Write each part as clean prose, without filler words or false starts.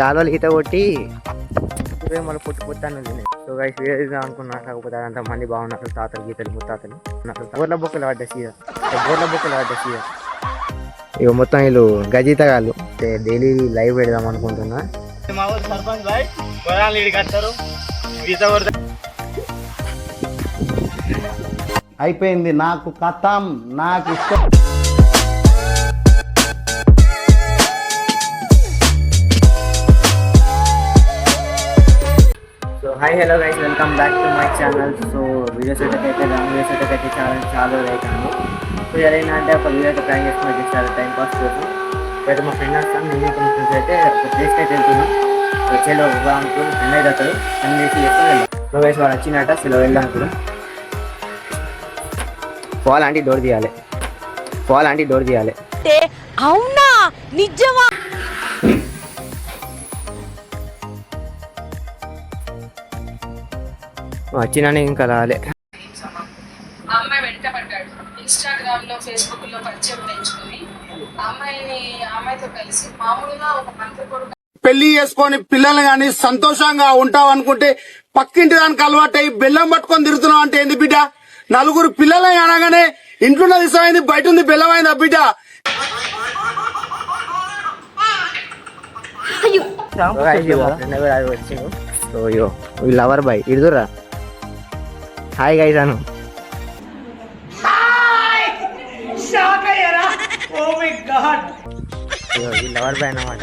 కాలువలు ఈత కొట్టి మళ్ళీ పొట్టు పొత్తాను సో గైస్ వేరుగా అనుకున్నా. కాకపోతే అంత మంది బాగున్నారు, తాతలు గీతలు ముత్తాతలు బోర్ల బొక్కలు పడ్డా సీదా, బోర్ల బొక్కలు పడ్డా సీదా. ఇక మొత్తం వీళ్ళు గజీతగాళ్ళు డైలీ లైవ్ పెడదాం అనుకుంటున్నా. అయిపోయింది నాకు కథం, నాకు ఇష్టం. So hi hello guys, welcome back to my channel. So videos అయితే లాంగ్ వీడియోస్ అయితే చాలా అవుతాను. సో ఏదైనా అంటే ఒక వీడియో అయితే ప్లాన్ చేసుకుని చాలా టైం పాస్ కోసం అయితే మా ఫ్రెండ్ వస్తాను. నేను ఫ్రెండ్స్ అయితే ఒక ప్లేస్కి అయితే వెళ్తున్నాను. వచ్చేలో అనుకుని ఫ్రెండ్ అయితే అతడు అన్ని వేసి చేసుకుని వెళ్దాం. సో గైస్ వాడు వచ్చినట్ట సెలో వెళ్దాం. ఇప్పుడు ఫాల్ ఆంటీ డోర్ తీయాలి, ఫాల్ ఆంటీ డోర్ తీయాలి. అవునా నిజమా? వచ్చినానే ఇంకా రాలే. అమ్మాయి వెంట పడ్డాడు. ఇన్స్టాగ్రామ్ లో, ఫేస్బుక్ లో పరిచయం పెంచుకుని అమ్మాయితో కలిసి మామూలుగా ఒక మంత్రి కొడుకు పెళ్లి చేసుకొని పిల్లలు గాని సంతోషంగా ఉంటావు అనుకుంటే పక్కింటి దానికి అలవాటై బెల్లం పట్టుకొని తిరుగుతున్నావు అంటే ఏంది బిడ్డ? నలుగురు పిల్లలు అనగానే ఇంట్లో దిశమైంది, బయట ఉంది బెల్లమైంది బిడ్డ. లవర్ బాయ్ ఇడుదురా. Hi guys Anu. ఈ లవర్ బాయ్ అన్నమాట.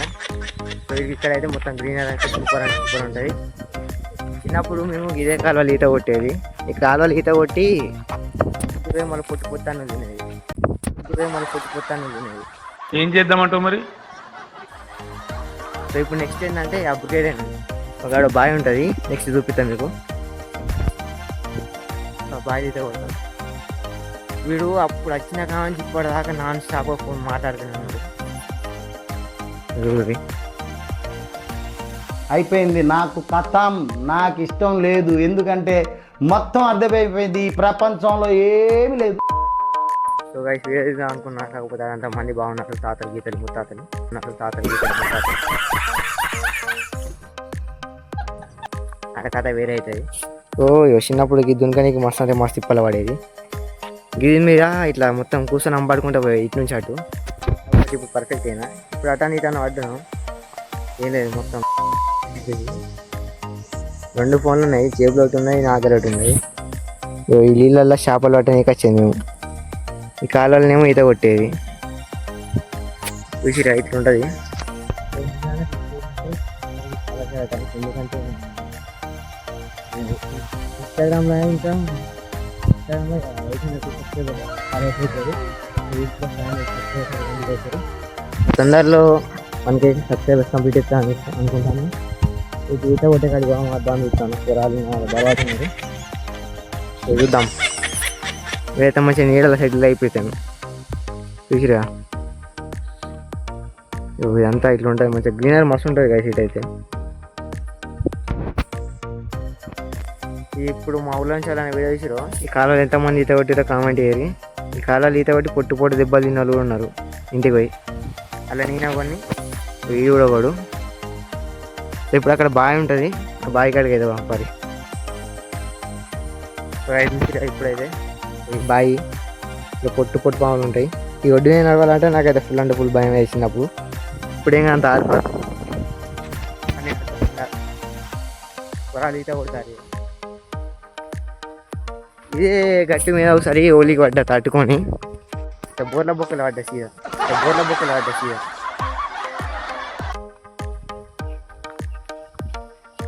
సో ఇక్కడ అయితే మొత్తం గ్రీనరీ అయితే సూపర్ అంటే సూపర్ ఉంటుంది. చిన్నప్పుడు మేము ఇదే కాలువలు ఈత కొట్టేది. ఈ కాలువలు ఈత కొట్టి మళ్ళీ పొట్టు పొత్తాను తినేది, మళ్ళీ పొట్టు పొత్తాను తినేది. ఏం చేద్దామంటావు మరి? సో ఇప్పుడు నెక్స్ట్ ఏంటంటే అప్గ్రేడ్ అయినా ఒక బాయ్ ఉంటుంది. నెక్స్ట్ చూపిస్తాను మీకు. బాయ్ అయితే కొడతాం. వీడు అప్పుడు వచ్చిన కావచ్చు ఇప్పటిదాకా నాన్ స్టాప్ ఫోన్ మాట్లాడుతున్నాడు. అయిపోయింది నాకు కథం, నాకు ఇష్టం లేదు. ఎందుకంటే మొత్తం అర్థమైపోయింది, ఈ ప్రపంచంలో ఏమి లేదు. సో గైస్ వేరుగా అనుకున్నా. కాకపోతే అంత మంది బాగున్నారు, తాతలు గీతలు ముత్తాతలు తాతలు గీతలు ముత్తాతలు. ఆ కథ వేరే అవుతుంది. సో చిన్నప్పుడు గిద్దునుక నీకు మస్తు అంటే మస్తు తిప్పలు పడేది. గిది మీద ఇట్లా మొత్తం కూర్చొని అంబాడుకుంటూ పోయి ఇటు నుంచి అటు. ఇప్పుడు పర్ఫెక్ట్ అయినా. ఇప్పుడు అటాని ఇటాను పడ్డాను, ఏం లేదు. మొత్తం 2 ఫోన్లు ఉన్నాయి, జేబులో ఒకటి ఉన్నాయి, నా దగ్గర ఒకటి ఉన్నాయి. ఈ నీళ్ళల్లో చేపలు పట్టడానికి వచ్చింది మేము. ఈ కాలువలనేమో ఈత కొట్టేది. చూసి రైట్ ఉంటుంది. ఎందుకంటే ఇన్స్టాగ్రామ్లో ఇంకా తొందరలో మనకి సబ్స్క్రైబర్స్ కంప్లీట్ ఇస్తాను అనుకుంటాను. ఇది ఈత కొట్టే కాడికి అర్థం ఇస్తాను. కూరాలు తర్వాత ఉంది చూద్దాం. వేత మంచిగా నీడల సైడ్లో అయిపోతాను. చూసిరా ఇదంతా ఇట్లా ఉంటుంది. మంచిగా గ్రీనరీ మస్తు ఉంటుంది కదా సీట్ అయితే. ఇప్పుడు మా ఊళ్ళో నుంచి అలానే వీడియో చూసిరో. ఈ కాలంలో ఎంతమంది ఈత కొట్టిరో కామెంట్ చేయరు. ఈ కాలాలు ఈత కొట్టి పొట్టు దెబ్బలు తిన్న వాళ్ళు కూడా ఉన్నారు ఇంటికి పోయి. అలా నేను కొన్ని వీడు కూడా ఒకడు. ఇప్పుడు అక్కడ బావి ఉంటుంది, ఆ బావి కాడికి అయితే పంపాలి. ఇప్పుడైతే ఈ బావి ఇక పొట్టు పాములు ఉంటాయి. ఈ ఒడ్డు నేను నడవాలంటే నాకైతే ఫుల్ అంటే ఫుల్ భయం వేసినప్పుడు. ఇప్పుడేం అంత ఆరిపోదు. పొరాలు ఈత కొడతారు. ఇదే గట్టి మీద ఒకసారి ఓలికి పడ్డా తట్టుకొని బోర్ల బొక్కలు పడ్డా సీదా, బోర్ల బొక్కలు పడ్డా సీదా.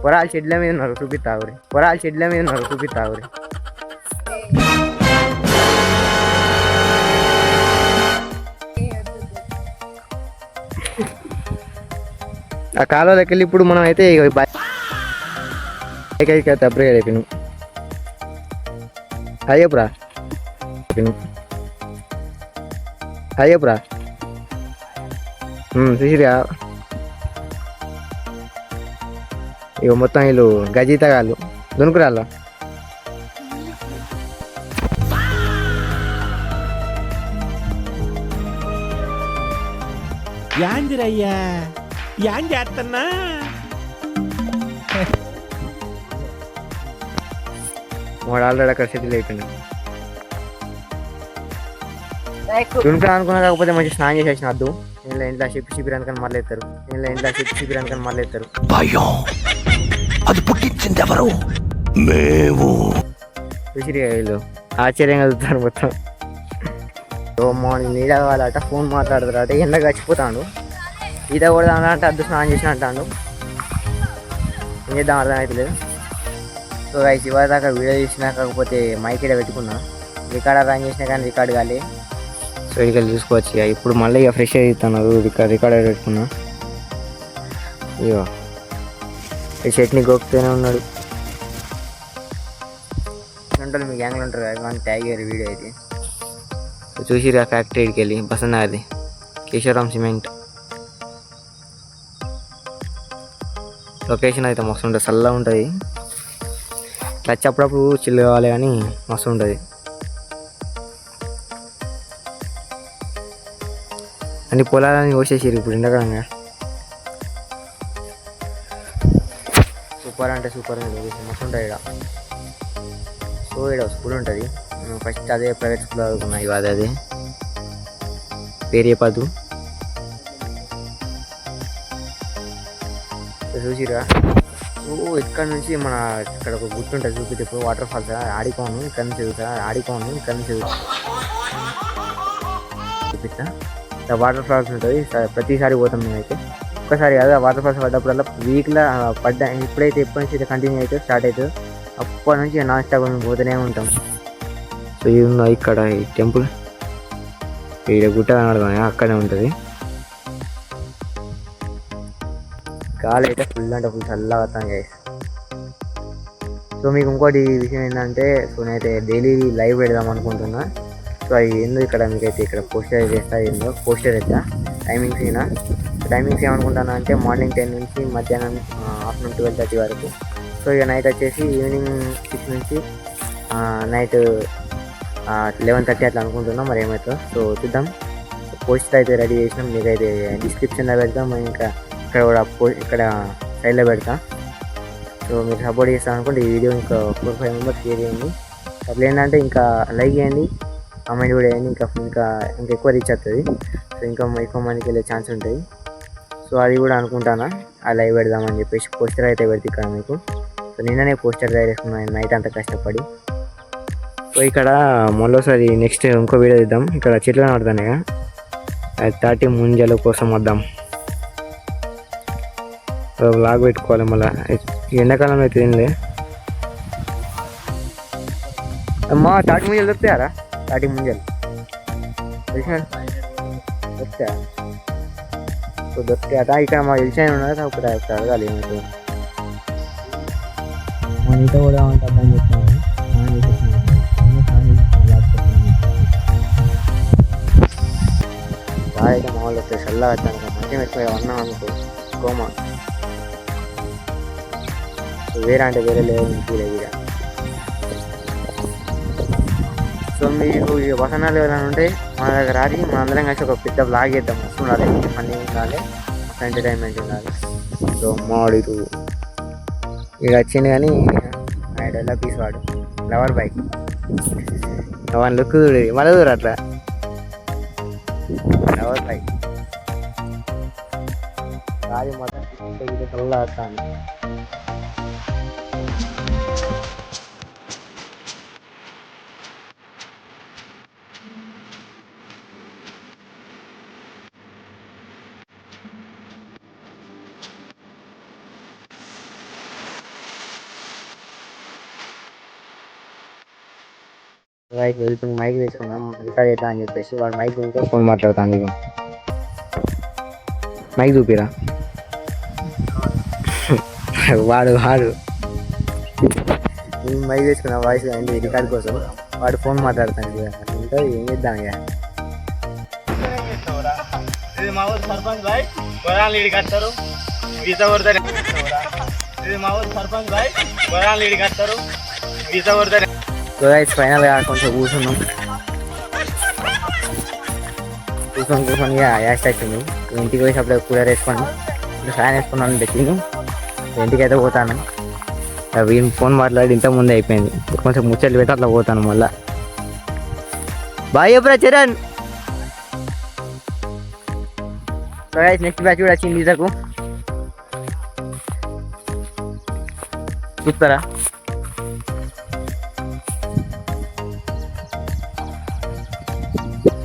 పొరాలు చెడ్ల మీద ఉన్నారు చూపిస్తావురి, పొరాలు చెడ్ల మీద ఉన్నారు చూపిస్తావురి. ఆ కాలువలోకి వెళ్ళి ఇప్పుడు మనం అయితే బైక్ అయితే అప్గ్రేడ్ అయిపోయినాం. అయ్యప్పురా అయ్యప్పురా చూసిరా. ఇక మొత్తం వీళ్ళు గజీతగాళ్ళు దునుకురాళ్ళు. యాందిరయ్యా ఏం చేస్తున్నా వాడు ఆల్రెడీ అక్కడ సెటిల్ అయిపోయింది. దునికా అనుకున్నా, కాకపోతే మంచి స్నానం చేసి వచ్చిన వద్దు. ఇంట్లో షిప్ అనుకొని మళ్ళీ ఎత్తారు. ఇంట్లో షిప్ అనుకొని మళ్ళీ ఎత్తారు. భయం అది పుట్టించింది ఎవరు? మేము. చూసిరిగా వీళ్ళు ఆశ్చర్యంగా చూస్తారు మొత్తం. మార్నింగ్ నీడ కావాలట, ఫోన్ మాట్లాడతారట, ఎండ గచ్చిపోతాడు. ఈత కూడా అంటే అద్దు స్నానం చేసిన అంటాడు. ఏం చేద్దాం అర్థమవుతలేదు. సో గైస్ చివరి దాకా వీడియో తీసినా, కాకపోతే మైక్ ఇక్కడ పెట్టుకున్నా, రికార్డ్ రన్ చేసినా కానీ రికార్డ్ కాలే. సో ఇక్కడ చూసుకోవచ్చు. ఇప్పుడు మళ్ళీ ఇక ఫ్రెష్ అవుతున్నారు. రికార్డ్ పెట్టుకున్నా. అయ్యో ఈ చట్నీ గోపుతూనే ఉన్నాడు. ఉంటారు మీ గ్యాంగ్లో ఉంటారు కదా, మనకి ట్యాగ్ అయ్యారు వీడియో అయితే. సో చూసిరా ఫ్యాక్టరీకి వెళ్ళి బసన్నది కేశవరామ్ సిమెంట్ లొకేషన్ అయితే మస్తు ఉంటుంది, చల్లగా ఉంటుంది. క్లచ్ అప్పుడప్పుడు చిల్లు కావాలి కానీ మస్తు ఉంటుంది. అన్ని పొలాలని కోసేసారు ఇప్పుడు ఎండాకాలంగా. సూపర్ అంటే సూపర్ ఉంది లొకేషన్, మస్తు ఉంటుంది ఇక్కడ. సో ఇక్కడ స్కూల్ ఉంటుంది. ఫస్ట్ అదే ప్రైవేట్ స్కూల్ చదువుకున్నా, ఇవాళ అదే పేరు చెప్పదు. చూసిరా ఇక్కడ నుంచి మన ఇక్కడ ఒక గుర్తు ఉంటుంది, చూపితే ఇప్పుడు వాటర్ ఫాల్స్ ఆడికోను, ఇక్కడ నుంచి చదువుతా ఆడికోను, ఇక్కడ నుంచి చూపిస్తా. వాటర్ ఫాల్స్ ఉంటుంది, ప్రతిసారి పోతాం మేమైతే. ఒక్కసారి కాదు, ఆ వాటర్ ఫాల్స్ పడ్డప్పుడల్లా వీక్లో పడ్డా. ఎప్పుడైతే ఎప్పటి నుంచి అయితే కంటిన్యూ అవుతుందో స్టార్ట్ అవుతుందో అప్పటి నుంచి నాన్ స్టాప్ పోతూనే ఉంటాం. సో ఇది ఉన్నాయి ఇక్కడ ఈ టెంపుల్, ఇక్కడ గుట్ట కనబడుతుంది, అక్కడే ఉంటుంది. గాలి అయితే ఫుల్ అంటే ఫుల్ చల్లగా వస్తాను గైస్. సో మీకు ఇంకోటి విషయం ఏంటంటే, సో నేనైతే డైలీ లైవ్ పెడదాం అనుకుంటున్నా. సో అది ఏందో ఇక్కడ మీకైతే ఇక్కడ పోస్టర్ చేస్తా, ఏందో పోస్టర్ అయితే టైమింగ్స్ అయినా. టైమింగ్స్ ఏమనుకుంటున్నా అంటే మార్నింగ్ 10 నుంచి మధ్యాహ్నం ఆఫ్టర్నూన్ 12:30 వరకు. సో ఇక నైట్ వచ్చేసి ఈవినింగ్ 6 నుంచి నైట్ 11:30 అట్లా అనుకుంటున్నాం, మరి ఏమవుతుందో. సో చూద్దాం. పోస్టర్ అయితే రెడీ చేసినాం, మీకైతే డిస్క్రిప్షన్లో పెడతాం, ఇంకా ఇక్కడ కూడా ఇక్కడ సైడ్లో పెడతా. సో మీరు సపోర్ట్ చేస్తాను అనుకుంటే ఈ వీడియో ఇంకా 4-5 మెంబర్స్ షేర్ చేయండి. అట్లా ఏంటంటే ఇంకా లైక్ చేయండి, కామెంట్ కూడా చేయండి, ఇంకా ఎక్కువ రీచ్ అవుతుంది. సో ఇంకా ఎక్కువ మందికి వెళ్ళే ఛాన్స్ ఉంటుంది. సో అది కూడా అనుకుంటానా ఆ లైవ్ పెడదామని చెప్పేసి పోస్టర్ అయితే పెడితే ఇక్కడ మీకు. సో నిన్ననే పోస్టర్ తయారు చేసుకున్నాను నైట్ అంతా కష్టపడి. సో ఇక్కడ మళ్ళీసారి నెక్స్ట్ ఇంకో వీడియో ఇద్దాం. ఇక్కడ చెట్లు కనబడుతున్నాయి, అది తాటి ముంజల కోసం వద్దాం. లాగ్ పెట్టుకోవాలి మళ్ళీ. ఎండాకాలంలో అయితే ఏంలే అమ్మా, తాటి ముంజలు దొరుకుతాయారా? తాటి ముంజలు దొరుకుతాయా? సో దొరుకుతాయట. ఇక్కడ మా తెలిసిన ఉన్నది, ఒకటి అడగాలి ఏమైతే మనతో కూడా ఉంటుందని చెప్తాను. అయితే మా వాళ్ళు వస్తే చల్లగా వచ్చాను, మంచిగా ఎక్కువ అన్నాం అనుకో కోమా. వేరే అంటే వేరే లేదు ఫీల్ అయ్యి. సో మీకు ఈ వసనాలు ఎవరైనా ఉంటే మన దగ్గర రాది, మన అందరం కలిసి ఒక పెద్ద బ్లాగ్ చేద్దాం. మస్తు ఉండాలి, ఫన్నీ ఉండాలి, మస్తు ఎంటర్టైన్మెంట్ ఉండాలి. సో మాడు ఇక వచ్చింది కానీ డెవలప్ పీస్ వాడు లవర్ బైక్ వన్ లుక్ చూడు మళ్ళీ దూరం అట్లా లవర్ బైక్ గాలి మొత్తం చల్ల వస్తాను. వెళ్తుంది మైక్ తీసుకున్నాం రికార్డ్ చేద్దాం అని చెప్పేసి వాడు మైక్ ఉంటే ఫోన్ మాట్లాడుతాను. ఇక మైక్ చూపిరా వాడు నేను మైక్ తీసుకున్నా వాయిస్ అండి రికార్డ్ కోసం, వాడు ఫోన్ మాట్లాడతాను. ఇక ఇంకా ఏం చేద్దాం. ఇక ఇది మా ఊరు సర్పంచ్ బాయ్ గొర్రెలు ఈడికి వస్తారు, ఈత కొడతారు. ఇది మా ఊరు సర్పంచ్ బాయ్ గొర్రెలు ఈడికి వస్తారు, ఈత కొడతారు. సో గైస్ ఫైనల్గా కొంచెం కూర్చున్నాం, కూర్చొని ఇక యాస్ట్ అవుతుంది. ఇంటికి పోయి అప్పుడే కూలర్ వేసుకొని ఫ్యాన్ వేసుకున్నాను పెట్టిను. ఇంటికి అయితే పోతాను. అవి ఫోన్ మాట్లాడి ఇంత ముందే అయిపోయింది. కొంచెం ముచ్చట్లు పెట్టి అట్లా పోతాను మళ్ళా. బాయ్ ఎప్పుడా చరణ్. నెక్స్ట్ బ్యాచ్ కూడా వచ్చింది ఈతకు. చూస్తారా?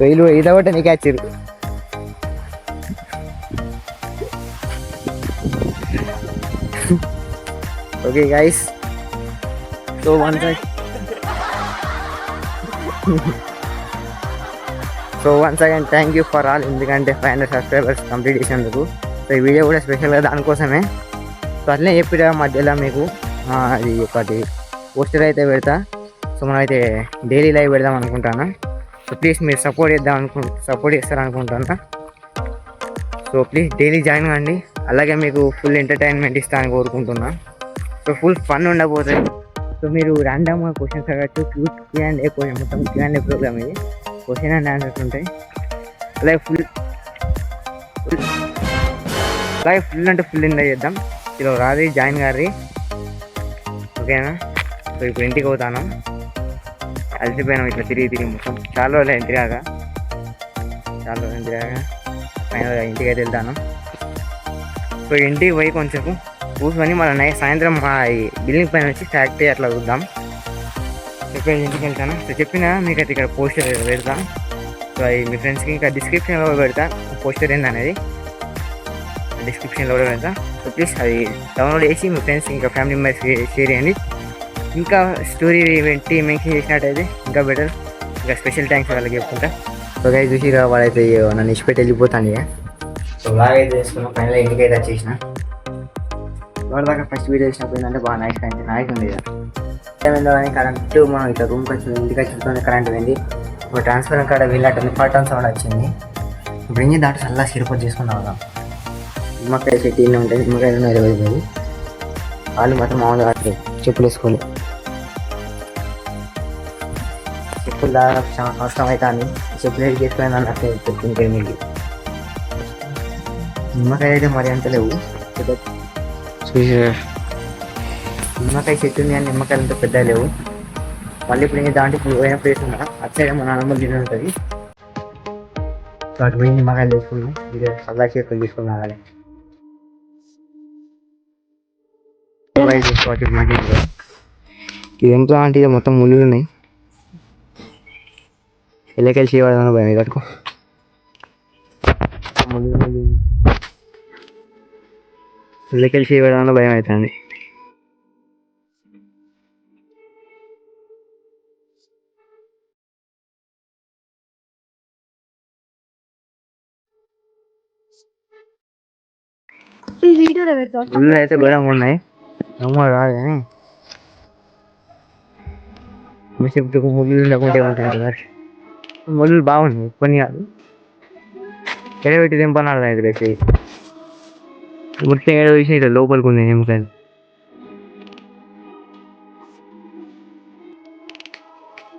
వీళ్ళు ఈత కొట్ట నీకు వచ్చారు. Okay guys, so once again thank you for all. ఎందుకంటే 500 సబ్స్క్రైబర్స్ కంప్లీట్ చేసినందుకు. సో ఈ వీడియో కూడా స్పెషల్గా దానికోసమే. సో అట్లనే చెప్పిరా మధ్యలో మీకు అది ఒకటి పోస్టర్ అయితే పెడతా. సో మనం అయితే డైలీ లైవ్ పెడదాం అనుకుంటాను. సో ప్లీజ్ మీరు సపోర్ట్ చేస్తారనుకుంటున్నా. సో ప్లీజ్ డైలీ జాయిన్ కండి. అలాగే మీకు ఫుల్ ఎంటర్టైన్మెంట్ ఇస్తానని కోరుకుంటున్నా. సో ఫుల్ ఫన్ ఉండబోతుంది. సో మీరు ర్యాండమ్గా క్వశ్చన్స్ అడగచ్చు. Q&A మొత్తం Q&A ప్రోగ్రామ్ ఇది. క్వశ్చన్ అండ్ ఆన్సర్స్ ఉంటాయి. అలాగే ఫుల్ అంటే ఫుల్ ఎంజాయ్ చేద్దాం. ఇలా రాది జాయిన్ గారి. ఓకేనా? సో ఇప్పుడు ఇంటికి పోతాను. అలసిపోయినాం ఇట్లా తిరిగి మొత్తం. చాలా రోజులు ఇంటిరాక ఫైనల్గా ఇంటికి అయితే వెళ్తాను. సో ఇంటికి పోయి కొంచెం కూర్చొని మళ్ళీ సాయంత్రం మా బిల్డింగ్ పైన వచ్చి ఫ్యాక్టరీ అట్లా చూద్దాం. చెప్పేసి ఇంటికి వెళ్తాను. సో చెప్పినా మీకు అయితే ఇక్కడ పోస్టర్ పెడతా. సో అది మీ ఫ్రెండ్స్కి ఇంకా డిస్క్రిప్షన్లో పెడతా. పోస్టర్ ఏందనేది డిస్క్రిప్షన్లో కూడా పెడతా. సో ప్లీజ్ అది డౌన్లోడ్ చేసి మీ ఫ్రెండ్స్ ఇంకా ఫ్యామిలీ మెంబర్స్కి షేర్ చేయండి. ఇంకా స్టోరీ పెట్టి మెన్షన్ చేసినట్టయితే ఇంకా బెటర్. ఇంకా స్పెషల్ థ్యాంక్స్ వాళ్ళకి చెప్పుకుంటా. సో గైస్ చూసి వాడైతే నన్ను ఇచ్చిపెట్టి వెళ్ళిపోతాను ఇక. సో లాగ్ అయితే చేసుకున్నాం. ఫైనల్ ఇంటికి అయితే వచ్చేసిన. వాడి దాకా ఫస్ట్ వీడియో చేసినప్పుడు ఏంటంటే బాగా నైస్ ఉంది. ఏమైందో కానీ కరెంట్ మనం ఇట్లా రూమ్కి వచ్చి ఇంటికి వచ్చిన కరెంట్ పోయింది. ఇప్పుడు ట్రాన్స్ఫర్ కాడ వెళ్ళినట్టు ఫాటన్ సౌండ్ వచ్చింది. ఇప్పుడు ఏం దాంట్లో చల్లగా సిరిపోట్ చేసుకున్నాం. నిమ్మకాయ చెట్టు ఇన్ని ఉంటాయి. నిమ్మకాయలు 20 వాళ్ళు మాత్రం మామూలుగా చెప్పులు వేసుకోవాలి. చెప్పులు దాదాపు అవసరం అవుతుంది. చెప్పులు వేసి చేసుకుని అన్నట్టు చెప్తుంది మీకు. నిమ్మకాయ అయితే మరి అంత లేవు. నిమ్మకాయ చెట్టు ఉంది కానీ నిమ్మకాయలు అంతా పెద్ద లేవు. మళ్ళీ ఇప్పుడు ఇంకా దాంట్లో ఇప్పుడు పోయిన ప్లేస్ ఉన్నా అటు సైడ్ మన నాన్నమ్మ గిన్నె ఉంటుంది. సో అటు పోయి నిమ్మకాయలు తీసుకున్నాం. ఇది సల్లా చేతులు తీసుకున్నాం. అలాగే ఇది ఎంతో అంటే ఇది మొత్తం ముళ్ళు ఉన్నాయి. ఎల్లకెళ్ళి చేయడం భయం కట్టుకో. ఎల్లకెళ్ళి చేయడం భయం అవుతుంది. ముళ్ళు అయితే ఘోరంగా ఉన్నాయి. అమ్మ రాదు కానీ చెప్తూ ముళ్ళు లేకుంటే ఉంటాయి. ముళ్ళు బాగున్నాయి కొన్ని కాదు. ఎడబెట్టి దింపన్నాడు అయితే రేపు మొత్తం ఏడో విషయం ఇట్లా లోపలికి ఉంది నిమ్మకాయలు.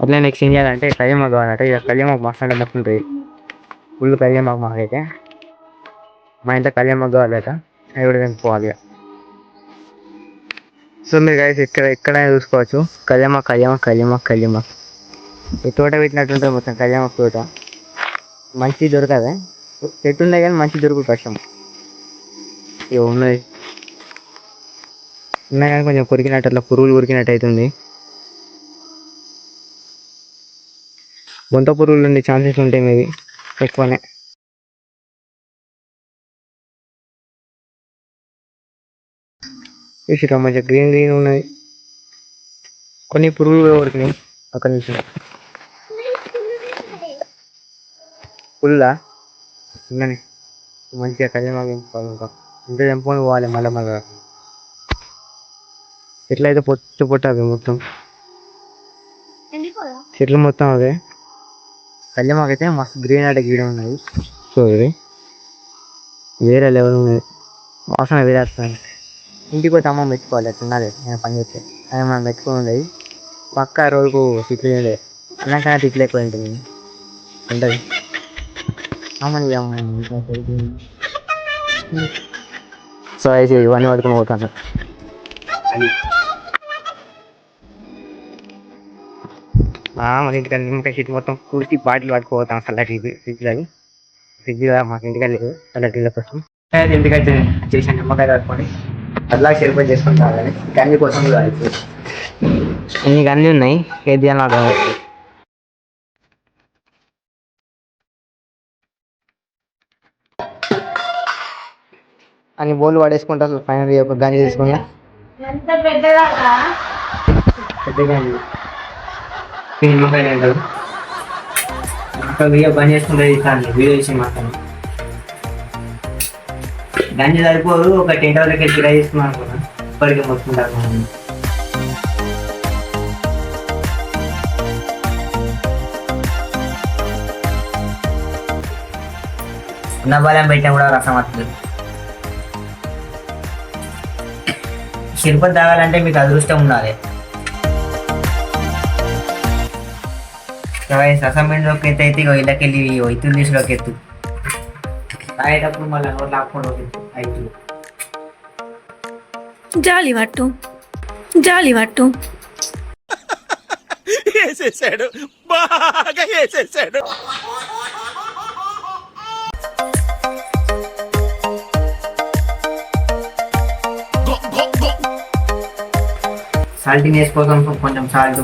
అట్లా నెక్స్ట్ ఏం చేయాలంటే కళ్యామాకు కావాలంటే ఇక కళ్యామాకు మసాలా తప్పు ఉంటాయి. ఫుల్ కళ్యామాకు మాకైతే మా ఇంట్లో కళ్యామాకు కావాలట. అవి కూడా తినిపోవాలి. సో మీరు అయితే ఎక్కడైనా చూసుకోవచ్చు కళ్యామాకు. ఈ తోట పెట్టినట్టుంటుంది మొత్తం కళ్యామాకు తోట. మంచి దొరకదా? చెట్టు ఉన్నాయి కానీ మంచి దొరుకుతుంది కష్టం. ఇక ఉన్నాయి కానీ కొంచెం కొరికినట్టు అట్లా పురుగులు కొరికినట్టు అవుతుంది. బొంత పురుగులు ఉండే ఛాన్సెస్ ఉంటాయి మేబీ ఎక్కువనే. చూసిరా మంచిగా గ్రీన్ ఉన్నాయి. కొన్ని పురుగులు కొరికినాయి. అక్కడ నుంచి పుల్లా ఉందని మంచిగా కళ్యామాకు ఇంకా తెంపుకొని పోవాలి. మళ్ళీ ఎట్లయితే పొట్టు అవి మొత్తం చెట్లు మొత్తం అవే. కళ్యామాకు అయితే మస్తు గ్రీన్ అంటే గీడ ఉన్నాయి. సో ఇది వేరే లెవెల్ ఉన్నది. వాసన వేరే వస్తుంది. ఇంటికి పోతే అమ్మ పెట్టుకోవాలి. తిన్నది నేను పని చేస్తే అది మనం పెట్టుకుని ఉండేది. పక్క రోజుకు తిట్లు ఉండేది. అన్నాకన్నా తిట్లు ఎక్కువ ఉంటుంది. అమ్మని సో అయితే ఇవన్నీ పట్టుకుని పోతాను. అది మన ఇంటికి నిమ్మకాయ చెట్టు మొత్తం పూర్తి బాటిల్ పట్టుకుపోతాం. చల్లటి ఫ్రిడ్జ్ మాకు ఇంటికి లేదు చల్లటి కోసం. ఇంటికైతే చేసిన నిమ్మకాయ పట్టుకొని అట్లా షేర్పై చేసుకొని తాగాలి. గంజి కోసం కూడా అయిపోయి ఇన్ని గంజి ఉన్నాయి. ఏది అని అర్థం అని బోళ్ళు పడేసుకుంటా. ఫైనల్ గంజి తీసుకున్నా. పెద్ద గంజి నిమ్మకాయ లేదు. అక్కడ వీడియో బంద్ చేసుకుంటే ఇస్తాను. వీడియో చేసి మాత్రం గంజి సరిపోదు. ఒక 10 రోజులకి ఫ్రై చేసుకున్నాను అనుకున్నాను. ఇప్పటికీ మొత్తుకుంటాను. ఉన్న బలం పెట్టినా కూడా రసం వస్తుంది. షిర్పత్ తాగాలంటే మీకు అదృష్టం ఉండాలి. రసం పిండిలోకి ఎత్తు అయితే ఇళ్ళకెళ్ళి ఇత్తులు తీసులోకి ఎత్తు తాగేటప్పుడు మళ్ళీ నోట్ లాక్కుండా అయితే జాలి పట్టు వేసేసాడు, బాగా వేసేసాడు. సాల్ట్ వేసుకోవడం కొంచెం సాల్ట్.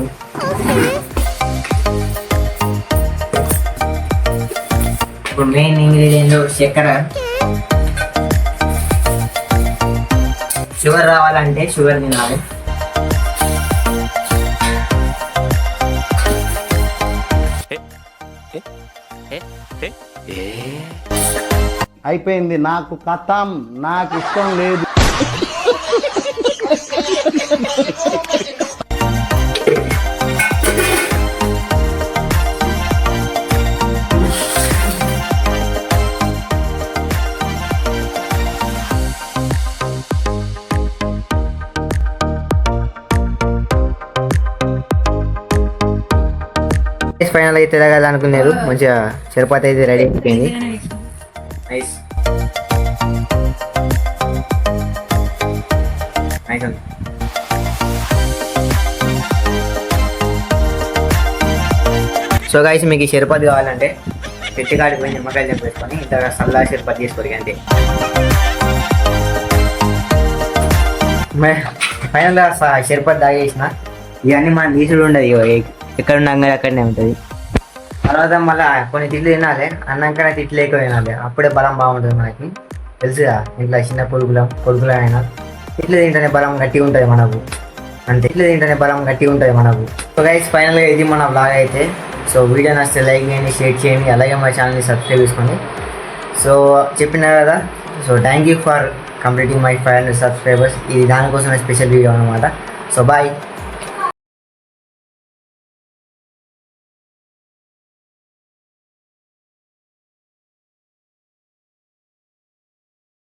ఇప్పుడు మెయిన్ ఇంగ్రీడియంట్ చక్కెర. షుగర్ రావాలంటే షుగర్ తినాలి. అయిపోయింది, నాకు కథం, నాకు ఇష్టం లేదు. ఫైనల్ అయితే తిరగాలనుకున్నారు. మంచిగా చపాతీ అయితే రెడీ అయిపోయింది. Nice nice. సో గైస్ మీకు ఈ చపాతీ కావాలంటే పెట్టి కాడిపోయి నిమ్మకాయలు చెప్పేసుకొని ఇంత సల్లా చపాతీ చేసుకోరు అంతే. ఫైనల్గా చపాతీ తాగేసిన. ఇవన్నీ మన నీసుడు ఉండదు, ఎక్కడ ఉన్నాగా అక్కడనే ఉంటుంది. తర్వాత మళ్ళీ కొన్ని తిట్లు తినాలి. అన్నాకనే తిట్లు ఎక్కువ తినాలి. అప్పుడే బలం బాగుంటుంది మనకి. తెలుసుగా ఇంట్లో చిన్న కొడుకులైనా తిట్లు తింటేనే బలం గట్టిగా ఉంటుంది మనకు. అంతే, తిట్లు తింటేనే బలం గట్టిగా ఉంటుంది మనకు. సో గైస్ ఫైనల్గా ఇది మన బ్లాగ్ అయితే. సో వీడియో నచ్చితే లైక్ చేయండి, షేర్ చేయండి, అలాగే మా ఛానల్ని సబ్స్క్రైబ్ చేసుకోండి. సో చెప్పినారు కదా. So thank you for completing my 500 subscribers. ఇది దానికోసమే స్పెషల్ వీడియో అనమాట. So bye.